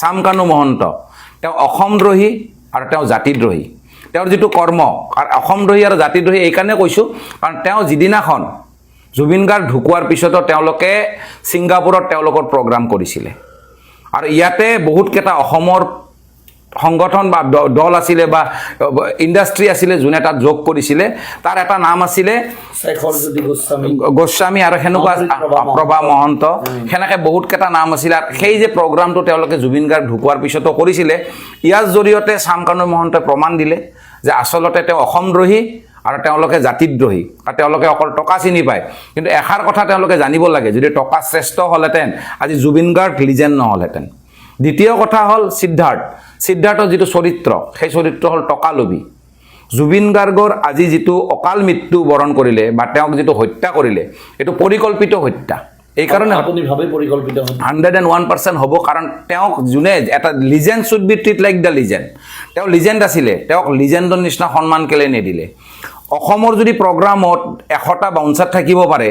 চামকানু মহন্ত তেওঁ অসমদ্ৰোহী আৰু তেওঁ জাতিদ্ৰোহী তেওঁৰ যিটো কৰ্ম আৰু অসমদ্ৰোহী আৰু জাতিদ্ৰোহী এইকাৰণে কৈছোঁ কাৰণ তেওঁ যিদিনাখন জুবিন গাৰ্গ ঢুকোৱাৰ পিছতো তেওঁলোকে ছিংগাপুৰত তেওঁলোকৰ প্ৰগ্ৰাম কৰিছিলে আৰু ইয়াতে বহুতকেইটা অসমৰ সংগঠন বা দল আছিলে বা ইণ্ডাষ্ট্ৰী আছিলে যোনে তাত যোগ কৰিছিলে তাৰ এটা নাম আছিলে গোস্বামী আৰু সেনেকুৱা প্ৰভা মহন্ত সেনেকৈ বহুতকেইটা নাম আছিলে আৰু সেই যে প্ৰগ্ৰামটো তেওঁলোকে জুবিন গাৰ্গ ঢুকোৱাৰ পিছতো কৰিছিলে ইয়াৰ জৰিয়তে চামকানু মহন্তই প্ৰমাণ দিলে যে আচলতে তেওঁ অসমদ্ৰোহী আৰু তেওঁলোকে জাতিদ্ৰোহী আৰু তেওঁলোকে অকল টকা চিনি পায় কিন্তু এষাৰ কথা তেওঁলোকে জানিব লাগে যদি টকা শ্ৰেষ্ঠ হ'লহেঁতেন আজি জুবিন গাৰ্গ লিজেণ্ড নহ'লহেঁতেন দ্বিতীয় কথা হ'ল সিদ্ধাৰ্থৰ যিটো চৰিত্ৰ সেই চৰিত্ৰ হ'ল টকালোভী জুবিন গাৰ্গৰ আজি যিটো অকাল মৃত্যু বৰণ কৰিলে বা তেওঁক যিটো হত্যা কৰিলে এইটো পৰিকল্পিত হত্যা এইকাৰণে আপুনি ভাবে পৰিকল্পিত 101% হ'ব কাৰণ তেওঁক যোনে এটা legend should be treat like the legend তেওঁ লিজেণ্ড আছিলে তেওঁক লিজেণ্ডৰ নিচিনা সন্মান কেলে নিদিলে অসমৰ যদি প্ৰগ্ৰামত 100টা বাউন্সাৰ থাকিব পাৰে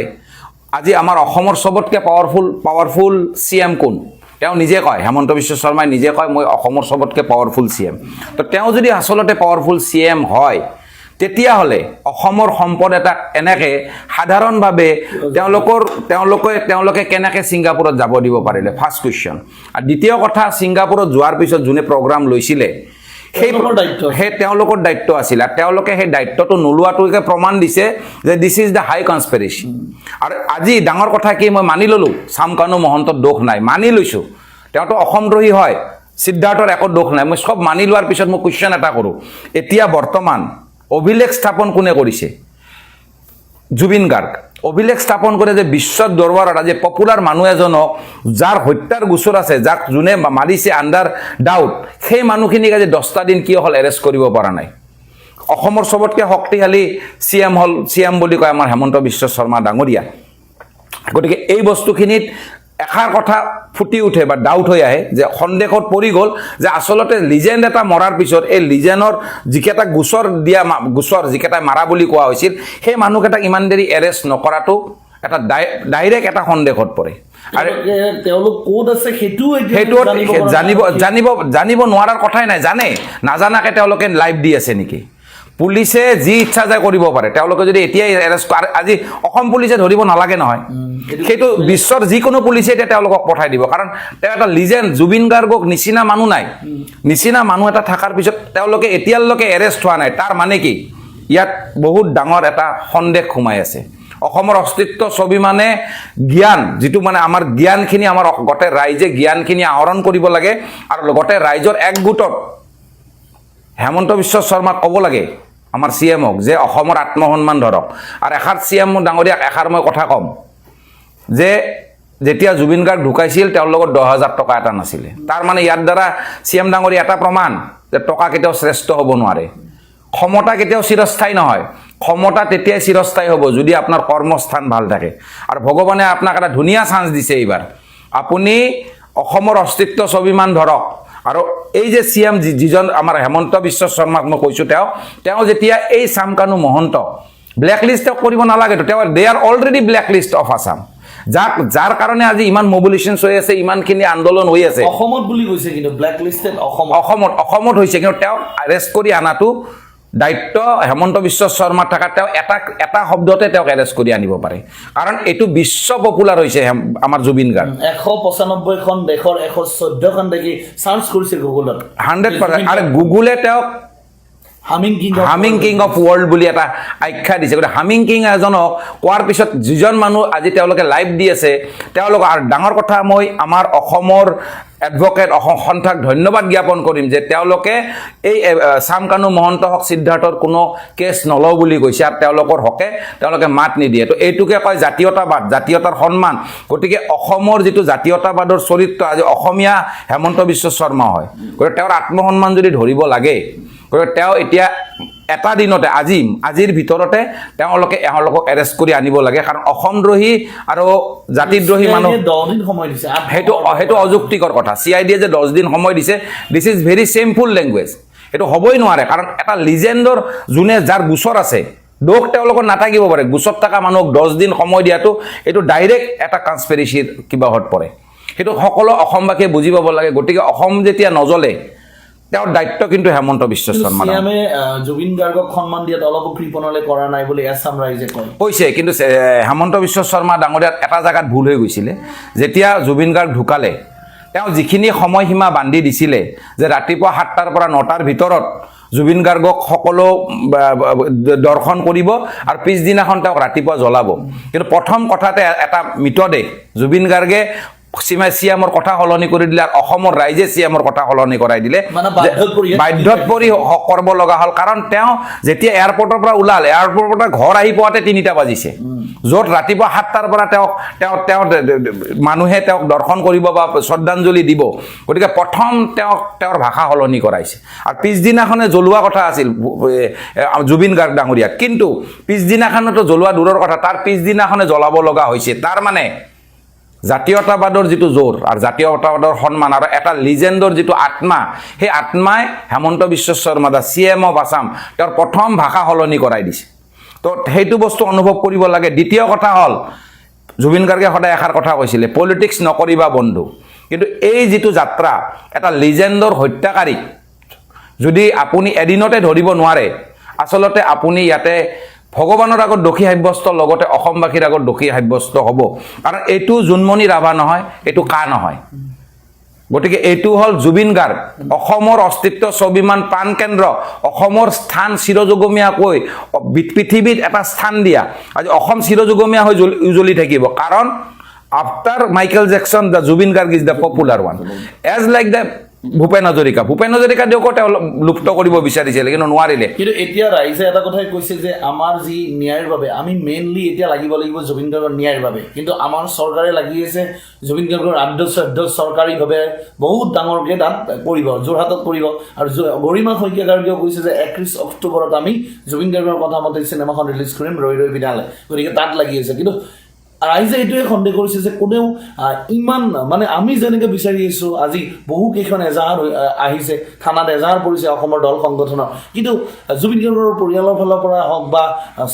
আজি আমাৰ অসমৰ সবতকৈ পাৱাৰফুল চিএম কোন তেওঁ নিজে কয় হেমন্ত বিশ্ব শৰ্মাই নিজে কয় মই অসমৰ সবতকৈ পাৱাৰফুল চিএম তো তেওঁ যদি আচলতে পাৱাৰফুল চিএম হয় তেতিয়াহ'লে অসমৰ সম্পদ এটা এনেকৈ সাধাৰণভাৱে তেওঁলোকে কেনেকৈ ছিংগাপুৰত যাব দিব পাৰিলে ফাৰ্ষ্ট কুৱেশ্যন আৰু দ্বিতীয় কথা ছিংগাপুৰত যোৱাৰ পিছত যোনে প্ৰগ্ৰাম লৈছিলে সেই তেওঁলোকৰ দায়িত্ব আছিল আৰু তেওঁলোকে সেই দায়িত্বটো নোলোৱাটোকে প্ৰমাণ দিছে যে দিছ ইজ দ্য হাই কনস্পিৰেচি আৰু আজি ডাঙৰ কথা কি মই মানি ল'লোঁ চামকানু মহন্তৰ দোষ নাই মানি লৈছোঁ তেওঁতো অসমদ্ৰোহী হয় সিদ্ধাৰ্থৰ একো দোষ নাই মই সব মানি লোৱাৰ পিছত মই কুৱেশ্যন এটা কৰোঁ এতিয়া বৰ্তমান অভিলেখ স্থাপন কোনে কৰিছে জুবিন গাৰ্গ অভিলেখ স্থাপন কৰে যে বিশ্বৰ দৰবাৰত আজি পপুলাৰ মানুহ এজনক যাৰ হত্যাৰ গোচৰ আছে যাক যোনে মাৰিছে আণ্ডাৰ ডাউট সেই মানুহখিনিক আজি 10টা দিন কিয় হ'ল এৰেষ্ট কৰিব পৰা নাই অসমৰ সবতকৈ শক্তিশালী চিএম বুলি কয় আমাৰ হেমন্ত বিশ্ব শৰ্মা ডাঙৰীয়া গতিকে এই বস্তুখিনিত এষাৰ কথা ফুটি উঠে বা ডাউট হৈ আহে যে সন্দেহত পৰি গ'ল যে আচলতে লিজেণ্ড এটা মৰাৰ পিছত এই লিজেণ্ডৰ যিকেইটা গোচৰ যিকেইটা মাৰা বুলি কোৱা হৈছিল সেই মানুহকেইটাক ইমান দেৰি এৰেষ্ট নকৰাটো এটা ডাইৰেক্ট এটা সন্দেহত পৰে আৰু তেওঁলোক ক'ত আছে সেইটো জানিব নোৱাৰাৰ কথাই নাই নাজানাকৈ তেওঁলোকে লাইভ দি আছে নেকি পুলিচে যি ইচ্ছা যায় কৰিব পাৰে তেওঁলোকে যদি এতিয়াই এৰেষ্ট আজি অসম পুলিচে ধৰিব নালাগে নহয় সেইটো বিশ্বৰ যিকোনো পুলিচে এতিয়া তেওঁলোকক পঠাই দিব কাৰণ তেওঁ এটা লিজেণ্ড জুবিন গাৰ্গক নিচিনা মানুহ নাই নিচিনা মানুহ এটা থকাৰ পিছত তেওঁলোকে এতিয়ালৈকে এৰেষ্ট হোৱা নাই তাৰ মানে কি ইয়াত বহুত ডাঙৰ এটা সন্দেহ সোমাই আছে অসমৰ অস্তিত্ব ছবি মানে জ্ঞান যিটো মানে আমাৰ জ্ঞানখিনি আমাৰ গোটেই ৰাইজে জ্ঞানখিনি আহৰণ কৰিব লাগে আৰু গোটেই ৰাইজৰ একগোটত হেমন্ত বিশ্ব শৰ্মাক ক'ব লাগে আমাৰ চিএমক যে অসমৰ আত্মসন্মান ধৰক আৰু এষাৰ চিএম ডাঙৰীয়াক এষাৰ মই কথা ক'ম যে যেতিয়া জুবিন গাৰ্গ ঢুকাইছিল তেওঁৰ লগত 10,000 টকা এটা নাছিলে তাৰ মানে ইয়াৰ দ্বাৰা চিএম ডাঙৰীয়া এটা প্ৰমাণ যে টকা কেতিয়াও শ্ৰেষ্ঠ হ'ব নোৱাৰে ক্ষমতা কেতিয়াও চিৰস্থায়ী নহয় ক্ষমতা তেতিয়াই চিৰস্থায়ী হ'ব যদি আপোনাৰ কৰ্মস্থান ভাল থাকে আৰু ভগৱানে আপোনাক এটা ধুনীয়া চান্স দিছে এইবাৰ আপুনি অসমৰ অস্তিত্ব ছবিমান ধৰক আৰু এই যে চিএম যিজন আমাৰ হেমন্ত বিশ্ব শৰ্মাক মই কৈছোঁ তেওঁ যেতিয়া এই চামকানু মহন্ত ব্লেকলিষ্ট কৰিব নালাগেতো তেওঁ they are already blacklist of Assam যাৰ কাৰণে আজি ইমান মবিলাইজেশ্যন হৈ আছে ইমানখিনি আন্দোলন হৈ আছে অসমত বুলি কৈছে কিন্তু ব্লেকলিষ্টেড অসমত হৈছে কিন্তু তেওঁক এৰেষ্ট কৰি অনাটো দায়িত্ব হেমন্ত বিশ্ব শৰ্মা থকা তেওঁ এটা শব্দতে তেওঁক এৰেষ্ট কৰি আনিব পাৰে কাৰণ এইটো বিশ্ব পপুলাৰ হৈছে আমাৰ জুবিন গাৰ্গ 195খন দেশৰ 114খন দেখি চাৰ্চ কৰিছে গুগলত 100% আৰু গুগলে তেওঁক হামিং কিং অফ ৱৰ্ল্ড বুলি এটা আখ্যা দিছে গতিকে হামিং কিং এজনক কোৱাৰ পিছত যিজন মানুহ আজি তেওঁলোকে লাইভ দি আছে তেওঁলোক আৰু ডাঙৰ কথা মই আমাৰ অসমৰ এডভকেট অসম সন্থাক ধন্যবাদ জ্ঞাপন কৰিম যে তেওঁলোকে এই চামকানু মহন্ত হওক সিদ্ধাৰ্থৰ কোনো কেছ নলওঁ বুলি কৈছে আৰু তেওঁলোকৰ হকে তেওঁলোকে মাত নিদিয়ে তো এইটোকে কয় জাতীয়তাবাদ জাতীয়তাৰ সন্মান গতিকে অসমৰ যিটো জাতীয়তাবাদৰ চৰিত্ৰ আজি অসমীয়া হেমন্ত বিশ্ব শৰ্মা হয় গতিকে তেওঁৰ আত্মসন্মান যদি ধৰিব লাগে গতিকে তেওঁ এতিয়া এটা দিনতে আজিৰ ভিতৰতে তেওঁলোকক এৰেষ্ট কৰি আনিব লাগে কাৰণ অসমদ্ৰোহী আৰু জাতিদ্ৰোহী মানুহ 10 দিন সময় দিছে সেইটো অযুক্তিকৰ কথা চিআইডিয়ে যে 10 দিন সময় দিছে দিছ ইজ ভেৰি চেমফুল লেংগুৱেজ এইটো হ'বই নোৱাৰে কাৰণ এটা লিজেণ্ডৰ যোনে যাৰ গোচৰ আছে দোষ তেওঁলোকৰ নাথাকিব পাৰে গোচৰ থকা মানুহক 10 দিন সময় দিয়াটো এইটো ডাইৰেক্ট এটা কনস্পিৰেচিৰ কিবাহত পৰে সেইটো সকলো অসমবাসীয়ে বুজি পাব লাগে গতিকে অসম যেতিয়া নজ্বলে তেওঁৰ দায়িত্ব কিন্তু হেমন্ত বিশ্ব শৰ্মা চিএমে জুবিন গাৰ্গক সন্মান দিয়াত অলপো কৃপণলে কৰা নাই বুলি আছাম ৰাইজে কয় কৈছে কিন্তু হেমন্ত বিশ্ব শৰ্মা ডাঙৰীয়াত এটা জাগাত ভুল হৈ গৈছিলে যেতিয়া জুবিন গাৰ্গ ঢুকালে তেওঁ যিখিনি সময়সীমা বান্ধি দিছিলে যে ৰাতিপুৱা 7টাৰ পৰা 9টাৰ ভিতৰত জুবিন গাৰ্গক সকলো দৰ্শন কৰিব আৰু পিছদিনাখন তেওঁক ৰাতিপুৱা জ্বলাব কিন্তু প্ৰথম কথাতে এটা মৃতদেহ জুবিন গাৰ্গে চিএমৰ কথা সলনি কৰি দিলে আৰু অসমৰ ৰাইজে চিএমৰ কথা সলনি কৰাই দিলে বাধ্যত পৰি কৰিব লগা হ'ল কাৰণ তেওঁ যেতিয়া এয়াৰপৰ্টৰ পৰা ওলাল এয়াৰপৰ্টৰ পৰা ঘৰ আহি পোৱাতে 3টা বাজিছে য'ত ৰাতিপুৱা 7টাৰ পৰা তেওঁ মানুহে তেওঁক দৰ্শন কৰিব বা শ্ৰদ্ধাঞ্জলি দিব গতিকে প্ৰথম তেওঁৰ ভাষা সলনি কৰাইছে আৰু পিছদিনাখনে জ্বলোৱা কথা আছিল জুবিন গাৰ্গ ডাঙৰীয়া কিন্তু পিছদিনাখনতো জ্বলোৱা দূৰৰ কথা তাৰ পিছদিনাখনে জ্বলাব লগা হৈছে তাৰ মানে জাতীয়তাবাদৰ যিটো জোৰ আৰু জাতীয়তাবাদৰ সন্মান আৰু এটা লিজেণ্ডৰ যিটো আত্মা সেই আত্মাই হেমন্ত বিশ্ব শৰ্মা দা চিএম অফ আছাম তেওঁৰ প্ৰথম ভাষা সলনি কৰাই দিছে তো সেইটো বস্তু অনুভৱ কৰিব লাগে দ্বিতীয় কথা হ'ল জুবিন গাৰ্গে সদায় এষাৰ কথা কৈছিলে পলিটিক্স নকৰিবা বন্ধু কিন্তু এই যিটো যাত্ৰা এটা লিজেণ্ডৰ হত্যাকাৰী যদি আপুনি এদিনতে ধৰিব নোৱাৰে আচলতে আপুনি ইয়াতে ভগৱানৰ আগত দোষী সাব্যস্ত লগতে অসমবাসীৰ আগত দোষী সাব্যস্ত হ'ব কাৰণ এইটো জুনমণি ৰাভা নহয় এইটো কা নহয় গতিকে এইটো হ'ল জুবিন গাৰ্গ অসমৰ অস্তিত্ব স্বাভিমান প্ৰাণকেন্দ্ৰ অসমৰ স্থান চিৰযুগমীয়াকৈ পৃথিৱীত এটা স্থান দিয়া আজি অসম চিৰযুগমীয়া হৈ উজ্বলি থাকিব কাৰণ after Michael Jackson the Zubeen Garg is the popular one as like the Bhupen Hazarika দিয়কো তেওঁ লুপ্ত কৰিব বিচাৰিছিলে কিন্তু নোৱাৰিলে কিন্তু এতিয়া ৰাইজে এটা কথাই কৈছে যে আমাৰ যি ন্যায়ৰ বাবে আমি মেইনলি এতিয়া লাগিব জুবিন গাৰ্গৰ ন্যায়ৰ বাবে কিন্তু আমাৰ চৰকাৰে লাগি আছে জুবিন গাৰ্গৰ আদ্য চৰকাৰীভাৱে বহুত ডাঙৰকৈ তাত কৰিব যোৰহাটত কৰিব আৰু গৰিমা শইকীয়া গাৰ্গেও কৈছে যে 31 অক্টোবৰত আমি জুবিন গাৰ্গৰ কথা মতে চিনেমাখন ৰিলিজ কৰিম ৰৈ ৰৈ বিনালে গতিকে তাত লাগি আছে কিন্তু ৰাইজে এইটোৱে সন্দেহ কৰিছে যে কোনেও ইমান মানে আমি যেনেকৈ বিচাৰি আহিছোঁ আজি বহুকেইখন এজাহাৰ আহিছে থানাত এজাহাৰ পৰিছে অসমৰ দল সংগঠনৰ কিন্তু জুবিন গাৰ্গৰ পৰিয়ালৰ ফালৰ পৰা হওক বা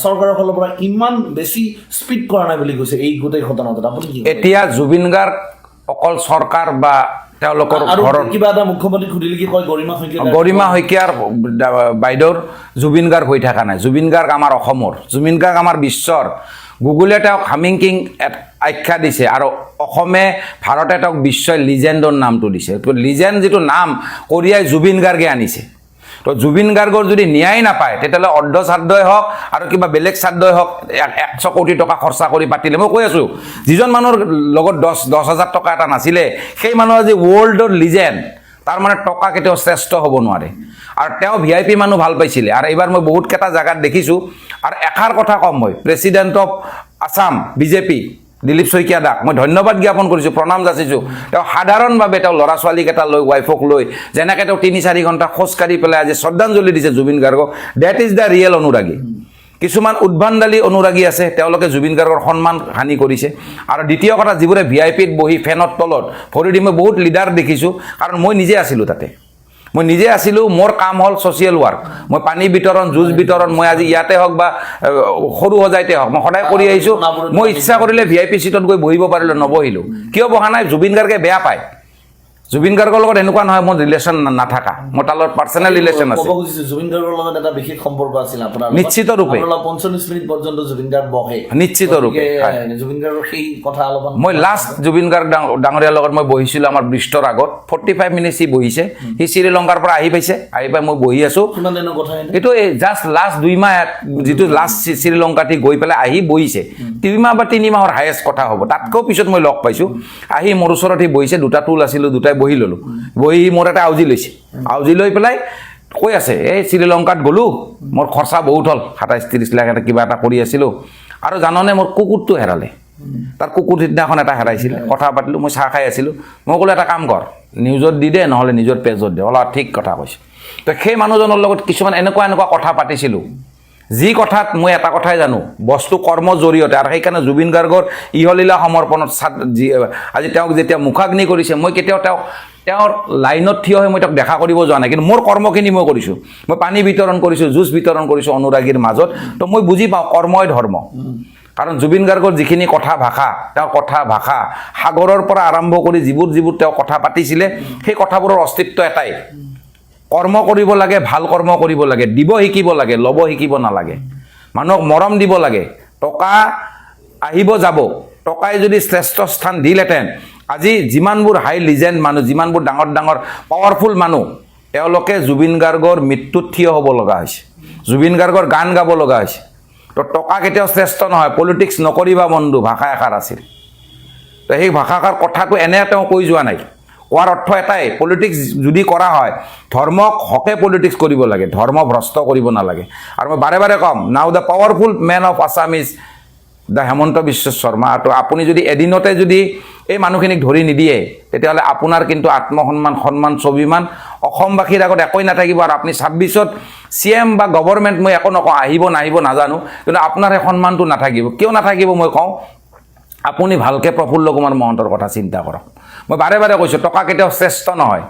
চৰকাৰৰ ফালৰ পৰা ইমান বেছি স্পীড কৰা নাই বুলি কৈছে এই গোটেই ঘটনাটোত আপুনি কি এতিয়া জুবিন গাৰ্গ অকল চৰকাৰ বা তেওঁলোকৰ ঘৰৰ কিবা এটা মুখ্যমন্ত্ৰীক সুধিলে কি কয় গৰিমা শইকীয়াৰ বাইদেউৰ জুবিন গাৰ্গ হৈ থকা নাই জুবিন গাৰ্গ আমাৰ অসমৰ জুবিন গাৰ্গ আমাৰ বিশ্বৰ গুগলে তেওঁক হামিং কিং আখ্যা দিছে আৰু অসমে ভাৰতে তেওঁক বিশ্বই লিজেণ্ডৰ নামটো দিছে তো লিজেণ্ড যিটো নাম কৰিয়াই জুবিন গাৰ্গে আনিছে তো জুবিন গাৰ্গৰ যদি ন্যায় নাপায় তেতিয়াহ'লে অৰ্ধশ্ৰাদ্ধই হওক আৰু কিবা বেলেগ শ্ৰাদ্ধই হওক 100 কোটি টকা খৰচা কৰি পাতিলে মই কৈ আছোঁ যিজন মানুহৰ লগত 10,000 টকা এটা নাছিলে সেই মানুহ আজি ৱৰ্ল্ডৰ লিজেণ্ড তাৰ মানে টকা কেতিয়াও শ্ৰেষ্ঠ হ'ব নোৱাৰে আৰু তেওঁ VIP মানুহ ভাল পাইছিলে আৰু এইবাৰ মই বহুত কেইটা জাগাত দেখিছোঁ আৰু এষাৰ কথা কম মই president of Assam BJP Dilip Saikia দাক মই ধন্যবাদ জ্ঞাপন কৰিছোঁ প্ৰণাম যাচিছোঁ তেওঁ সাধাৰণভাৱে তেওঁ ল'ৰা ছোৱালীকেইটা লৈ ৱাইফক লৈ যেনেকৈ তেওঁ 3-4 ঘণ্টা খোজকাঢ়ি পেলাই আজি শ্ৰদ্ধাঞ্জলি দিছে জুবিন গাৰ্গক ডেট ইজ দ্য ৰিয়েল অনুৰাগী কিছুমান উদ্ভাণ্ডালী অনুৰাগী আছে তেওঁলোকে জুবিন গাৰ্গৰ সন্মান হানি কৰিছে আৰু দ্বিতীয় কথা যিবোৰে VIPত বহি ফেনৰ তলত ভৰি দি মই বহুত লিডাৰ দেখিছোঁ কাৰণ মই নিজে আছিলোঁ তাতে মই নিজে আছিলোঁ মোৰ কাম হ'ল ছ'চিয়েল ৱৰ্ক মই পানী বিতৰণ জুচ বিতৰণ মই আজি ইয়াতে হওক বা সৰু সজাইতে হওক মই সদায় কৰি আহিছোঁ মই ইচ্ছা কৰিলে VIP চিটত গৈ বহিব পাৰিলোঁ নবহিলোঁ কিয় বহা নাই জুবিন গাৰ্গে বেয়া পায় জুবিন গাৰ্গৰ লগত এনেকুৱা নহয় মোৰ ৰিলেশ্যন নাথাকা মোৰ তাৰ লগত পাৰ্চনেল ৰিলেশ্যন আছে জুবিন গাৰ্গৰ লগত এটা বিশেষ সম্পৰ্ক আছিল আপোনাৰ নিশ্চিত ৰূপে 45 মিনিট পৰ্যন্ত জুবিন গাৰ্গ বহে নিশ্চিত ৰূপে জুবিন গাৰ্গৰ সেই কথা অলপমান মই লাষ্ট জুবিন গাৰ্গ ডাঙৰীয়াৰ লগত মই বহিছিলোঁ আমাৰ বৃষ্টৰ আগত 45 মিনিট সি বহিছে সি শ্ৰীলংকাৰ পৰা আহি পাইছে আহি পাই মই বহি আছোঁ কিমান দিনৰ কথা এইটো জাষ্ট লাষ্ট 2 মাহ যিটো লাষ্ট শ্ৰীলংকাত গৈ পেলাই আহি বহিছে 2 মাহ বা 3 মাহৰ হায়েষ্ট কথা হ'ব তাতকৈ পিছত মই লগ পাইছোঁ আহি মোৰ ওচৰত সি বহিছে দুটা টুল আছিলোঁ দুটাই বহি ল'লোঁ বহি মোৰ এটা আউজি লৈছে আউজি লৈ পেলাই কৈ আছে এই শ্ৰীলংকাত গ'লোঁ মোৰ খৰচা বহুত হ'ল 27-30 লাখ এটা কিবা এটা কৰি আছিলোঁ আৰু জাননে মোৰ কুকুৰটো হেৰালে তাৰ কুকুৰ সিদিনাখন এটা হেৰাইছিল কথা পাতিলোঁ মই চাহ খাই আছিলোঁ মই ক'লোঁ এটা কাম কৰ নিউজত দি দে নহ'লে নিজৰ পেজত দে অলপ ঠিক কথা কৈছে তো সেই মানুহজনৰ লগত কিছুমান এনেকুৱা কথা পাতিছিলোঁ যি কথাত মই এটা কথাই জানো বস্তু কৰ্মৰ জৰিয়তে আৰু সেইকাৰণে জুবিন গাৰ্গৰ ইহলীলা সমৰ্পণত আজি তেওঁক যেতিয়া মুখাগ্নি কৰিছে মই কেতিয়াও তেওঁৰ লাইনত থিয় হৈ মই তেওঁক দেখা কৰিব যোৱা নাই কিন্তু মোৰ কৰ্মখিনি মই কৰিছোঁ মই পানী বিতৰণ কৰিছোঁ জুচ বিতৰণ কৰিছোঁ অনুৰাগীৰ মাজত তো মই বুজি পাওঁ কৰ্মই ধৰ্ম কাৰণ জুবিন গাৰ্গৰ যিখিনি কথা ভাষা, তেওঁৰ কথা ভাষা সাগৰৰ পৰা আৰম্ভ কৰি যিবোৰ তেওঁ কথা পাতিছিলে, সেই কথাবোৰৰ অস্তিত্ব এটাই, কৰ্ম কৰিব লাগে, ভাল কৰ্ম কৰিব লাগে, দিব শিকিব লাগে, ল'ব শিকিব নালাগে, মানুহক মৰম দিব লাগে। টকা আহিব যাব, টকাই যদি শ্ৰেষ্ঠ স্থান দিলেহেঁতেন আজি যিমানবোৰ হাই লিজেণ্ড মানুহ, যিমানবোৰ ডাঙৰ ডাঙৰ পাৱাৰফুল মানুহ, তেওঁলোকে জুবিন গাৰ্গৰ মৃত্যুত থিয় হ'ব লগা হৈছে, জুবিন গাৰ্গৰ গান গাব লগা হৈছে। তো টকা কেতিয়াও শ্ৰেষ্ঠ নহয়। পলিটিক্স নকৰিবা বন্ধু ভাষা এষাৰ আছিল। তো সেই ভাষাষাৰ কথাটো এনে তেওঁ কৈ যোৱা নাই। কোৱাৰ অৰ্থ এটাই, পলিটিক্স যদি কৰা হয় ধৰ্মক হকে পলিটিক্স কৰিব লাগে, ধৰ্ম ভ্ৰষ্ট কৰিব নালাগে। আৰু মই বাৰে বাৰে ক'ম, now the powerful men of Assam is the Himanta Biswa Sarma. আৰু আপুনি যদি এদিনতে যদি এই মানুহখিনিক ধৰি নিদিয়ে, তেতিয়াহ'লে আপোনাৰ কিন্তু আত্মসন্মান, সন্মান, স্বাভিমান অসমবাসীৰ আগত একোৱেই নাথাকিব। আৰু আপুনি 26ত CM বা গভৰ্ণমেণ্ট, মই একো নকওঁ, আহিব নাহিব নাজানো, কিন্তু আপোনাৰ সেই সন্মানটো নাথাকিব। কিয় নাথাকিব মই কওঁ, আপুনি ভালকৈ প্ৰফুল্ল কুমাৰ মহন্তৰ কথা চিন্তা কৰক। মই বাৰে বাৰে কৈছোঁ, টকা কেতিয়াও শ্ৰেষ্ঠ নহয়।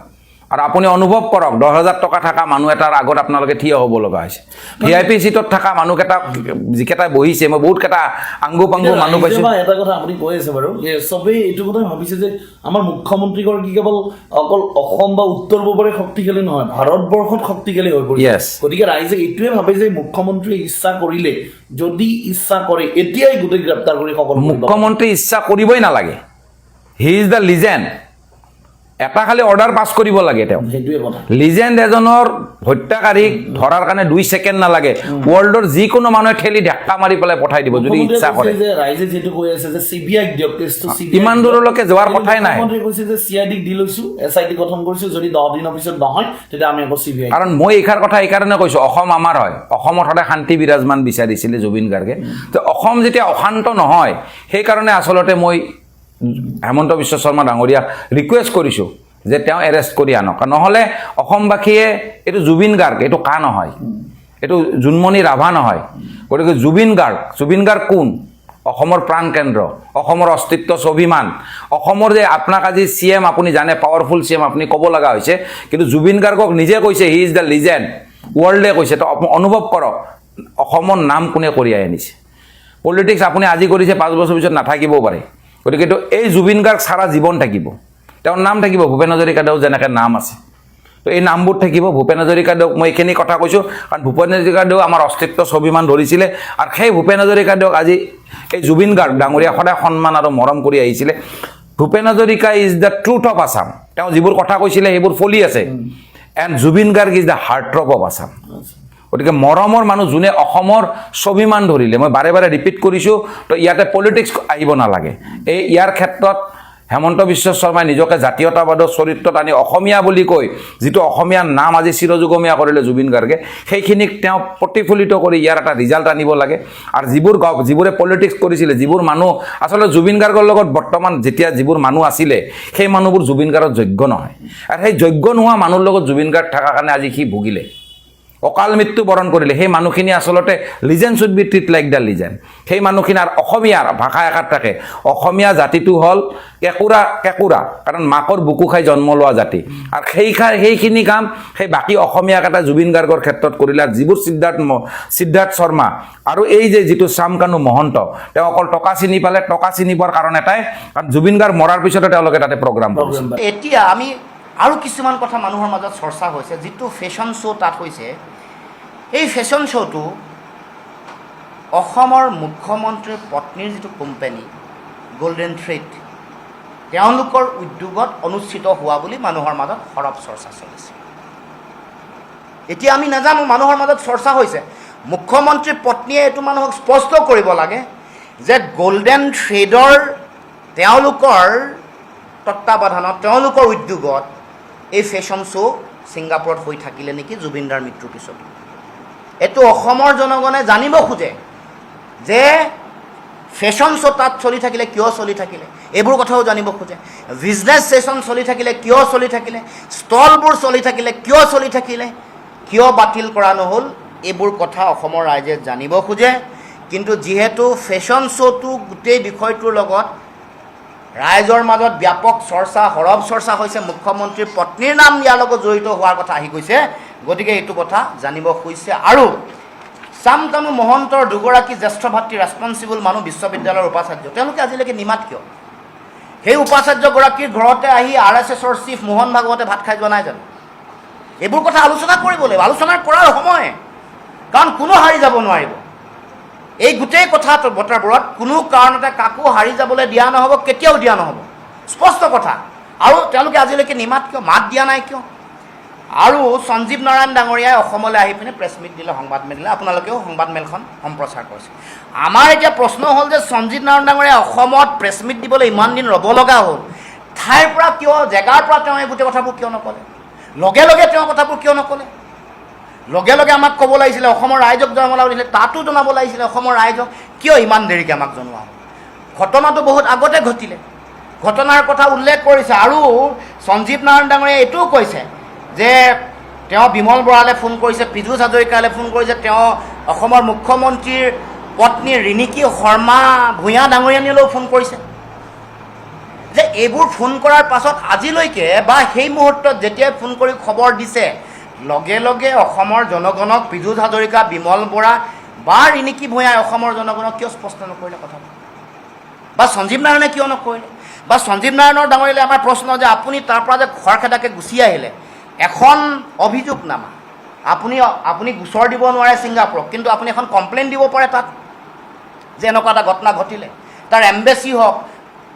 আৰু আপুনি অনুভৱ কৰক, 10,000 টকা থকা মানুহ এটাৰ আগত আপোনালোকে থিয় হ'ব লগা হৈছে। VIP চিটত থকা মানুহকেইটা যিকেইটা বহিছে, মই বহুত কেইটা আংগু পাংগু মানুহ পাইছোঁ। এটা কথা আপুনি কৈ আছে বাৰু, যে চবেই এইটো কথা ভাবিছে যে আমাৰ মুখ্যমন্ত্ৰীগৰাকী কেৱল অকল অসম বা উত্তৰ পূবৰে শক্তিশালী নহয়, ভাৰতবৰ্ষত শক্তিশালী হৈ পৰিছে। গতিকে ৰাইজে এইটোৱে ভাবে যে মুখ্যমন্ত্ৰীয়ে ইচ্ছা কৰিলে, যদি ইচ্ছা কৰে, এতিয়াই গোটেই গ্ৰেপ্তাৰ কৰি সকলো। মুখ্যমন্ত্ৰী ইচ্ছা কৰিবই নালাগে, হি ইজ দ্য লিজেণ্ড। এটা খালি অৰ্ডাৰ পাছ কৰিব লাগে তেওঁ। লিজেণ্ড এজনৰ হত্যাকাৰীক ধৰাৰ কাৰণে 2 ছেকেণ্ড নালাগে। ৱৰ্ল্ডৰ যিকোনো মানুহে ঠেলি ঢাক্কা মাৰি পেলাই পঠাই দিব যদি ইচ্ছা কৰে। ৰাইজে যিটো কৈ আছে যে CBI দিয়ক, ইমান দূৰলৈকে যোৱাৰ কথাই নাই। মুখ্যমন্ত্ৰীয়ে কৈছে যে CID দি লৈছো, SIT গঠন কৰিছো, যদি 10 দিনৰ পিছত নহয় তেতিয়া আমি আকৌ CBI। কাৰণ মই এইষাৰ কথা এইকাৰণে কৈছোঁ, অসম আমাৰ হয়, অসমত সদায় শান্তি বিৰাজমান বিচাৰিছিলে জুবিন গাৰ্গে। তো অসম যেতিয়া অশান্ত নহয়, সেইকাৰণে আচলতে মই হেমন্ত বিশ্ব শৰ্মা ডাঙৰীয়াক ৰিকুৱেষ্ট কৰিছোঁ যে তেওঁ এৰেষ্ট কৰি আনক। নহ'লে অসমবাসীয়ে এইটো জুবিন গাৰ্গ, এইটো কা নহয়, এইটো জোনমণি ৰাভা নহয়। গতিকে জুবিন গাৰ্গ কোন? অসমৰ প্ৰাণ কেন্দ্ৰ, অসমৰ অস্তিত্ব, স্বাভিমান, অসমৰ যে আপোনাক আজি CM আপুনি জানে, পাৱাৰফুল CM আপুনি ক'ব লগা হৈছে, কিন্তু জুবিন গাৰ্গক নিজে কৈছে হি ইজ দ্য লিজেণ্ড, ৱৰ্ল্ডে কৈছে। তো অনুভৱ কৰক অসমৰ নাম কোনে কঢ়িয়াই আনিছে। পলিটিক্স আপুনি আজি কৰিছে, 5 বছৰ পিছত নাথাকিবও পাৰে। গতিকে এই জুবিন গাৰ্গ সাৰা জীৱন থাকিব, তেওঁৰ নাম থাকিব। ভূপেন হাজৰিকাদেউ যেনেকৈ নাম আছে, তো এই নামবোৰ থাকিব। ভূপেন হাজৰিকাদেউক মই এইখিনি কথা কৈছোঁ কাৰণ ভূপেন হাজৰিকাদেউ আমাৰ অস্তিত্ব, স্বাভিমান ধৰিছিলে। আৰু সেই ভূপেন হাজৰিকাদেউক আজি এই জুবিন গাৰ্গ ডাঙৰীয়া সদায় সন্মান আৰু মৰম কৰি আহিছিলে। Bhupen Hazarika is the truth of Assam. তেওঁ যিবোৰ কথা কৈছিলে সেইবোৰ ফলি আছে। And Zubeen Garg is the heartthrob of Assam. গতিকে মৰমৰ মানুহ যোনে অসমৰ স্বাভিমান ধৰিলে, মই বাৰে বাৰে ৰিপিট কৰিছোঁ, তো ইয়াতে পলিটিক্স আহিব নালাগে। ইয়াৰ ক্ষেত্ৰত হেমন্ত বিশ্ব শৰ্মাই নিজকে জাতীয়তাবাদৰ চৰিত্ৰত আনি অসমীয়া বুলি কৈ যিটো অসমীয়াৰ নাম আজি চিৰযুগমীয়া কৰিলে জুবিন গাৰ্গে, সেইখিনিক তেওঁ প্ৰতিফলিত কৰি ইয়াৰ এটা ৰিজাল্ট আনিব লাগে। আৰু যিবোৰে পলিটিক্স কৰিছিলে, যিবোৰ মানুহ আচলতে জুবিন গাৰ্গৰ লগত বৰ্তমান যেতিয়া যিবোৰ মানুহ আছিলে, সেই মানুহবোৰ জুবিন গাৰ্গৰ যোগ্য নহয়। আৰু সেই যোগ্য নোহোৱা মানুহৰ লগত জুবিন গাৰ্গ থকাৰ কাৰণে আজি সি ভুগিলে, অকাল মৃত্যু বৰণ কৰিলে। সেই মানুহখিনি আচলতে legend should be treat like the legend. সেই মানুহখিনি আৰু অসমীয়াৰ ভাষা এষাৰ থাকে, অসমীয়া জাতিটো হ'ল কেঁকুৰা, কাৰণ মাকৰ বুকু খাই জন্ম লোৱা জাতি। আৰু সেইখিনি কাম সেই বাকী অসমীয়াক এটা জুবিন গাৰ্গৰ ক্ষেত্ৰত কৰিলে। আৰু যিবোৰ সিদ্ধাৰ্থ শৰ্মা আৰু এই যে যিটো শ্যামকানু মহন্ত, তেওঁ অকল টকা চিনি পালে। টকা চিনি পোৱাৰ কাৰণ এটাই, কাৰণ জুবিন গাৰ্গ মৰাৰ পিছতে তেওঁলোকে তাতে প্ৰগ্ৰাম কৰিছে। এতিয়া আমি আৰু কিছুমান কথা মানুহৰ মাজত চৰ্চা হৈছে, যিটো ফেশ্বন শ্ব' তাত হৈছে। এই ফেশ্বন শ্ব'টো অসমৰ মুখ্যমন্ত্ৰীৰ পত্নীৰ যিটো কোম্পানী গল্ডেন থ্ৰেড, তেওঁলোকৰ উদ্যোগত অনুষ্ঠিত হোৱা বুলি মানুহৰ মাজত সৰব চৰ্চা চলিছে। এতিয়া আমি নাজানো, মানুহৰ মাজত চৰ্চা হৈছে। মুখ্যমন্ত্ৰীৰ পত্নীয়ে এইটো মানুহক স্পষ্ট কৰিব লাগে যে গল্ডেন থ্ৰেডৰ তেওঁলোকৰ তত্বাৱধানত, তেওঁলোকৰ উদ্যোগত এই ফেশ্বন শ্ব' ছিংগাপুৰত হৈ থাকিলে নেকি জুবিনদাৰ মৃত্যুৰ পিছত। এইটো অসমৰ জনগণে জানিব খোজে যে ফেশ্বন শ্ব' তাত চলি থাকিলে, কিয় চলি থাকিলে, এইবোৰ কথাও জানিব খোজে। বিজনেছ ছেশ্যন চলি থাকিলে কিয় চলি থাকিলে, ষ্টলবোৰ চলি থাকিলে কিয় চলি থাকিলে, কিয় বাতিল কৰা নহ'ল, এইবোৰ কথা অসমৰ ৰাইজে জানিব খোজে। কিন্তু যিহেতু ফেশ্বন শ্ব'টো গোটেই বিষয়টোৰ লগত ৰাইজৰ মাজত ব্যাপক চৰ্চা, সৰব চৰ্চা হৈছে, মুখ্যমন্ত্ৰীৰ পত্নীৰ নাম ইয়াৰ লগত জড়িত হোৱাৰ কথা আহি গৈছে, গতিকে এইটো কথা জানিব খুজিছে। আৰু চামকানু মহন্তৰ দুগৰাকী জ্যেষ্ঠ ভাতৃ ৰেছপনচিবল মানুহ বিশ্ববিদ্যালয়ৰ উপাচাৰ্য, তেওঁলোকে আজিলৈকে নিমাত কিয়? সেই উপাচাৰ্যগৰাকীৰ ঘৰতে আহি RSSৰ চিফ মোহন ভাগৱতে ভাত খাই যোৱা নাই জানো? এইবোৰ কথা আলোচনা কৰিব লাগিব, আলোচনা কৰাৰ সময়, কাৰণ কোনো হাৰি যাব নোৱাৰিব। এই গোটেই কথা বতৰবোৰত কোনো কাৰণতে কাকো হাৰি যাবলৈ দিয়া নহ'ব, কেতিয়াও দিয়া নহ'ব, স্পষ্ট কথা। আৰু তেওঁলোকে আজিলৈকে নিমাত কিয়, মাত দিয়া নাই কিয়? আৰু সঞ্জীৱ নাৰায়ণ ডাঙৰীয়াই অসমলৈ আহি পিনে প্ৰেছ মিট দিলে, সংবাদ মেল দিলে, আপোনালোকেও সংবাদমেলখন সম্প্ৰচাৰ কৰিছে। আমাৰ এতিয়া প্ৰশ্ন হ'ল যে সঞ্জীৱ নাৰায়ণ ডাঙৰীয়াই অসমত প্ৰেছ মিট দিবলৈ ইমান দিন ৰ'ব লগা হ'ল, ঠাইৰ পৰা কিয়, জেগাৰ পৰা তেওঁ এই গোটেই কথাবোৰ কিয় নক'লে? লগে লগে তেওঁ কথাবোৰ কিয় নক'লে? লগে লগে আমাক ক'ব লাগিছিলে, অসমৰ ৰাইজক জনাব লাগিছিলে, তাতো জনাব লাগিছিলে অসমৰ ৰাইজক, কিয় ইমান দেৰিকৈ আমাক জনোৱা হ'ল? ঘটনাটো বহুত আগতে ঘটিলে, ঘটনাৰ কথা উল্লেখ কৰিছে। আৰু সঞ্জীৱ নাৰায়ণ ডাঙৰীয়াই এইটোও কৈছে যে তেওঁ বিমল বৰালৈ ফোন কৰিছে, পীযুষ হাজৰিকালৈ ফোন কৰিছে, তেওঁ অসমৰ মুখ্যমন্ত্ৰীৰ পত্নী ৰিণিকী শৰ্মা ভূঞা ডাঙৰীয়ানীলৈও ফোন কৰিছে। যে এইবোৰ ফোন কৰাৰ পাছত আজিলৈকে বা সেই মুহূৰ্তত যেতিয়াই ফোন কৰি খবৰ দিছে, লগে লগে অসমৰ জনগণক পীযুষ হাজৰিকা, বিমল বৰা বা ৰিণিকী ভূঞাই অসমৰ জনগণক কিয় স্পষ্ট নকৰিলে কথাটো? বা সঞ্জীৱ নাৰায়ণে কিয় নকৰিলে? বা সঞ্জীৱ নাৰায়ণৰ ডাঙৰীয়ালৈ আমাৰ প্ৰশ্ন যে আপুনি তাৰ পৰা যে খৰখেদাকৈ গুচি আহিলে, এখন অভিযোগনামা, আপুনি গোচৰ দিব নোৱাৰে ছিংগাপুৰক, কিন্তু আপুনি এখন কমপ্লেইন দিব পাৰে তাত যে এনেকুৱা এটা ঘটনা ঘটিলে, তাৰ এম্বেচি হওক,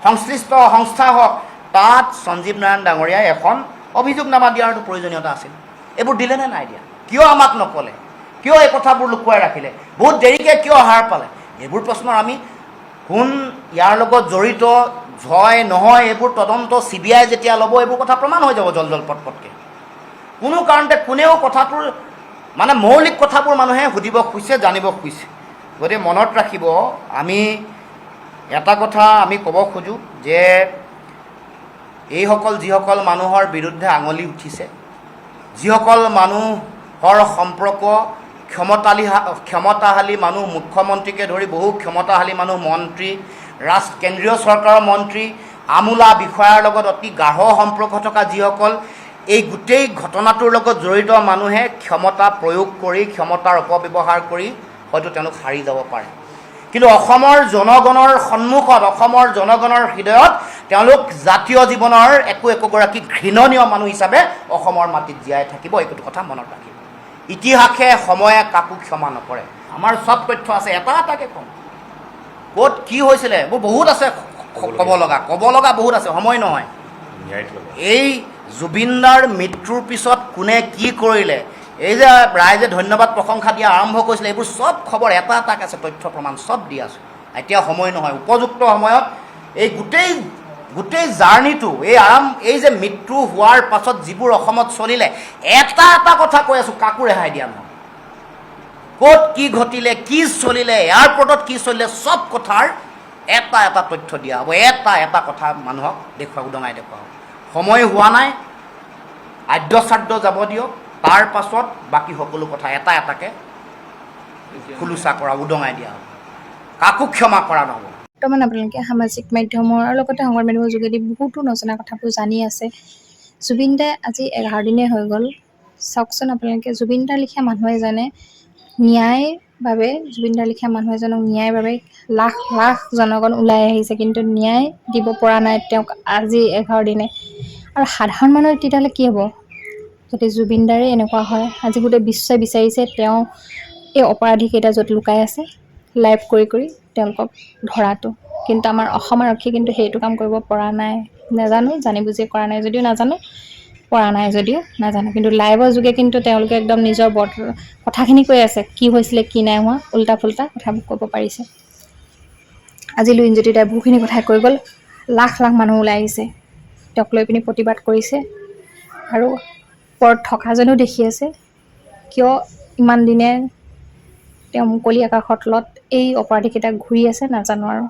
সংশ্লিষ্ট সংস্থা হওক, তাত সঞ্জীৱ নাৰায়ণ ডাঙৰীয়াই এখন অভিযোগনামা দিয়াৰতো প্ৰয়োজনীয়তা আছিল। এইবোৰ দিলে নে নাই দিয়া? কিয় আমাক নক'লে? কিয় এই কথাবোৰ লুকুৱাই ৰাখিলে? বহুত দেৰিকৈ কিয় হাৰ পালে? এইবোৰ প্ৰশ্নৰ আমি কোন ইয়াৰ লগত জড়িত হয় নহয়, এইবোৰ তদন্ত CBI যেতিয়া ল'ব, এইবোৰ কথা প্ৰমাণ হৈ যাব জল পটপটকৈ। কোনো কাৰণতে কোনেও কথাটোৰ মানে মৌলিক কথাবোৰ মানুহে সুধিব খুজিছে, জানিব খুজিছে। গতিকে মনত ৰাখিব, আমি এটা কথা আমি ক'ব খোজোঁ যে যিসকল মানুহৰ বিৰুদ্ধে আঙুলি উঠিছে, যিসকল মানুহৰ সম্পৰ্ক ক্ষমতাশালী মানুহ, মুখ্যমন্ত্ৰীকে ধৰি বহু ক্ষমতাশালী মানুহ, মন্ত্ৰী, কেন্দ্ৰীয় চৰকাৰৰ মন্ত্ৰী, আমোলা বিষয়াৰ লগত অতি গাঢ় সম্পৰ্ক থকা যিসকল, এই গোটেই ঘটনাটোৰ লগত জড়িত মানুহে ক্ষমতা প্ৰয়োগ কৰি, ক্ষমতাৰ অপব্যৱহাৰ কৰি হয়তো তেওঁলোক হাৰি যাব পাৰে। কিন্তু অসমৰ জনগণৰ সন্মুখত, অসমৰ জনগণৰ হৃদয়ত তেওঁলোক জাতীয় জীৱনৰ একোগৰাকী ঘৃণনীয় মানুহ হিচাপে অসমৰ মাটিত জীয়াই থাকিব। এইটো কথা মনত ৰাখিব। ইতিহাসে, সময়ে কাকো ক্ষমা নকৰে। আমাৰ চব তথ্য আছে, এটা এটাকৈ ক'ম, ক'ত কি হৈছিলে এইবোৰ বহুত আছে, ক'ব লগা বহুত আছে, সময় নহয়। এই জুবিনদাৰ মৃত্যুৰ পিছত কোনে কি কৰিলে, এই যে ৰাইজে ধন্যবাদ প্ৰশংসা দিয়া আৰম্ভ কৰিছিলে, এইবোৰ চব খবৰ এটা এটাকৈ আছে, তথ্য প্ৰমাণ চব দি আছোঁ। এতিয়া সময় নহয়, উপযুক্ত সময়ত এই গোটেই জাৰ্ণিটো, এই যে মৃত্যু হোৱাৰ পাছত যিবোৰ অসমত চলিলে, এটা এটা কথা কৈ আছোঁ, কাকো ৰেহাই দিয়া নহয়। ক'ত কি ঘটিলে, কি চলিলে, এয়াৰপৰ্টত কি চলিলে, চব কথাৰ এটা এটা তথ্য দিয়া হ'ব, এটা এটা কথা মানুহক উদঙাই দেখুওৱা হ'ব। সময় হোৱা নাই, আদ্যশ্ৰাদ্ধ যাব দিয়ক, তাৰ পাছত বাকী সকলো কথা এটা এটাকৈ খোলোচা কৰা, উদঙাই দিয়া হ'ব, কাকো ক্ষমা কৰা নহ'ব। বৰ্তমান আপোনালোকে সামাজিক মাধ্যমৰ আৰু লগতে সংবাদ মাধ্যমৰ যোগেদি বহুতো নজনা কথাবোৰ জানি আছে। জুবিন দাই আজি 11 দিনেই হৈ গ'ল। চাওকচোন আপোনালোকে, জুবিন দাৰ লিখীয়া মানুহ এজনে জুবিন দাৰ লিখীয়া মানুহ এজনক ন্যায়ৰ বাবে লাখ লাখ জনগণ ওলাই আহিছে, কিন্তু ন্যায় দিব পৰা নাই তেওঁক আজি 11 দিনে। আৰু সাধাৰণ মানুহৰ তেতিয়াহ'লে কি হ'ব যদি জুবিন দাৰে এনেকুৱা হয়? আজি গোটেই বিশ্বই বিচাৰিছে তেওঁ এই অপৰাধীকেইটা য'ত লুকাই আছে লাইভ কৰি তেওঁলোকক ধৰাটো, কিন্তু আমাৰ অসম আৰক্ষী কিন্তু সেইটো কাম কৰিব পৰা নাই। নাজানো, জানি বুজি কৰা নাই যদিও নাজানো, পৰা নাই যদিও নাজানো, কিন্তু লাইভৰ যোগে কিন্তু তেওঁলোকে একদম নিজৰ কথাখিনি কৈ আছে, কি হৈছিলে কি নাই হোৱা, উল্টা ফুল্টা কথাবোৰ ক'ব পাৰিছে। আজি লুৰিণজ্যোতি দাই বহুখিনি কথাই কৈ গ'ল, লাখ লাখ মানুহ ওলাই আহিছে, তেওঁক লৈ পিনি প্ৰতিবাদ কৰিছে, আৰু ওপৰত থকাজনো দেখি আছে। কিয় ইমান দিনে তেওঁ মুকলি আকাশৰ তলত এই অপৰাধীকেইটা ঘূৰি আছে নাজানো আৰু।